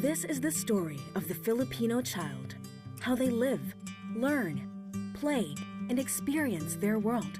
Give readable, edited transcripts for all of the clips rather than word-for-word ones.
This is the story of the Filipino child, how they live, learn, play, and experience their world.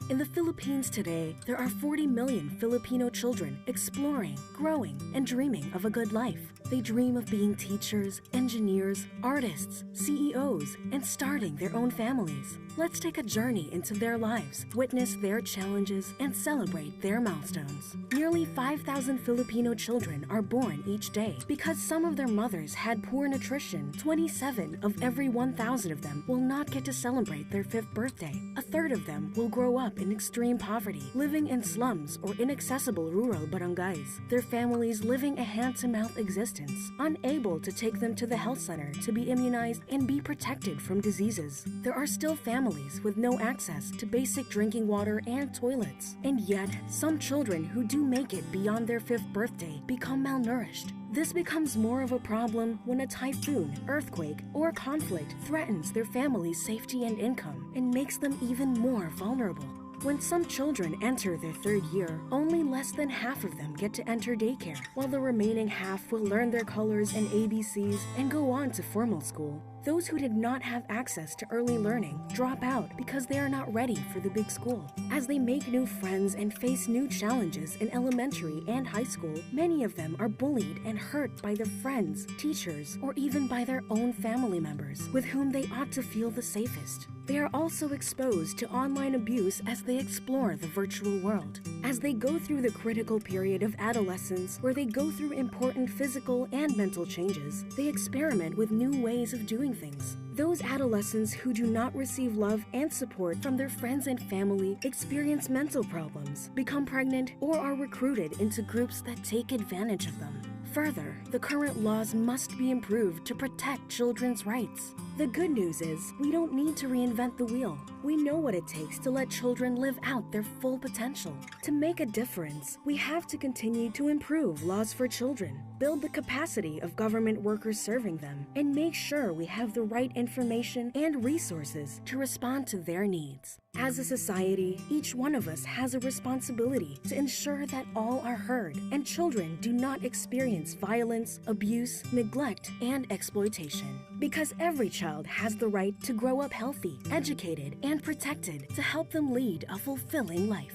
In the Philippines today, there are 40 million Filipino children exploring, growing, and dreaming of a good life. They dream of being teachers, engineers, artists, CEOs, and starting their own families. Let's take a journey into their lives, witness their challenges, and celebrate their milestones. Nearly 5,000 Filipino children are born each day. Because some of their mothers had poor nutrition, 27 of every 1,000 of them will not get to celebrate their 5th birthday. A third of them will grow up in extreme poverty, living in slums or inaccessible rural barangays. Their families living a hand-to-mouth existence, unable to take them to the health center to be immunized and be protected from diseases. There are still families with no access to basic drinking water and toilets. And yet, some children who do make it beyond their 5th birthday become malnourished. This becomes more of a problem when a typhoon, earthquake, or conflict threatens their family's safety and income and makes them even more vulnerable. When some children enter their 3rd year, only less than half of them get to enter daycare, while the remaining half will learn their colors and ABCs and go on to formal school. Those who did not have access to early learning drop out because they are not ready for the big school. As they make new friends and face new challenges in elementary and high school, many of them are bullied and hurt by their friends, teachers, or even by their own family members, with whom they ought to feel the safest. They are also exposed to online abuse as they explore the virtual world. As they go through the critical period of adolescence, where they go through important physical and mental changes, they experiment with new ways of doing things. Those adolescents who do not receive love and support from their friends and family experience mental problems, become pregnant, or are recruited into groups that take advantage of them. Further, the current laws must be improved to protect children's rights. The good news is, we don't need to reinvent the wheel. We know what it takes to let children live out their full potential. To make a difference, we have to continue to improve laws for children, build the capacity of government workers serving them, and make sure we have the right information and resources to respond to their needs. As a society, each one of us has a responsibility to ensure that all are heard and children do not experience violence, abuse, neglect, and exploitation. Because every child has the right to grow up healthy, educated, and protected to help them lead a fulfilling life.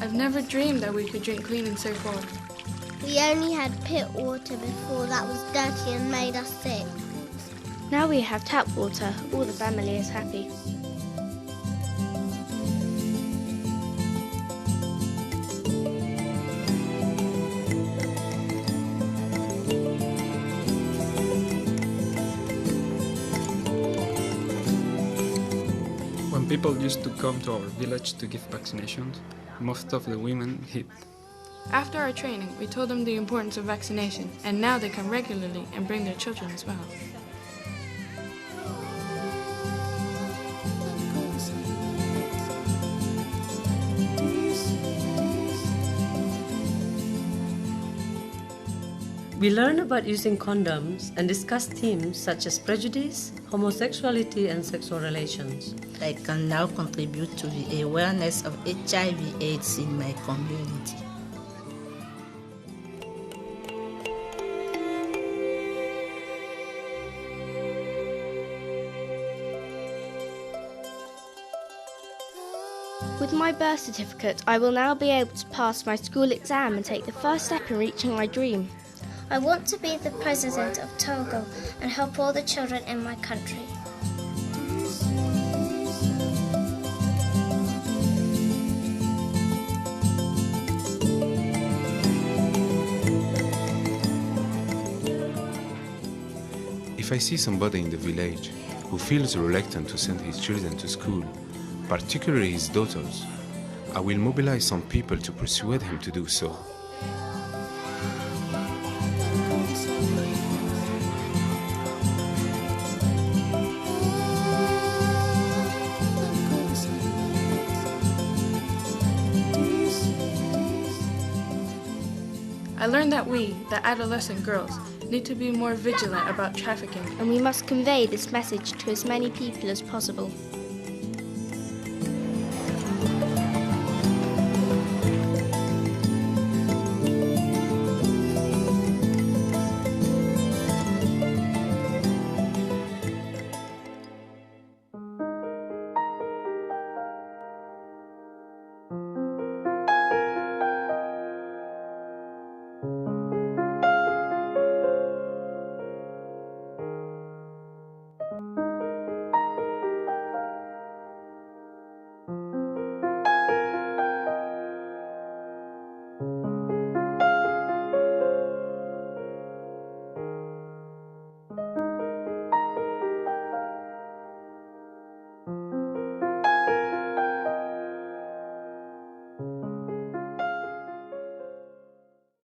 I've never dreamed that we could drink clean and safe water. We only had pit water before that was dirty and made us sick. Now we have tap water, all the family is happy. When people used to come to our village to give vaccinations, most of the women hid. After our training, we told them the importance of vaccination, and now they come regularly and bring their children as well. We learn about using condoms and discuss themes such as prejudice, homosexuality, and sexual relations. I can now contribute to the awareness of HIV/AIDS in my community. With my birth certificate, I will now be able to pass my school exam and take the first step in reaching my dream. I want to be the president of Togo and help all the children in my country. If I see somebody in the village who feels reluctant to send his children to school, particularly his daughters, I will mobilize some people to persuade him to do so. I learned that we, the adolescent girls, need to be more vigilant about trafficking. And we must convey this message to as many people as possible.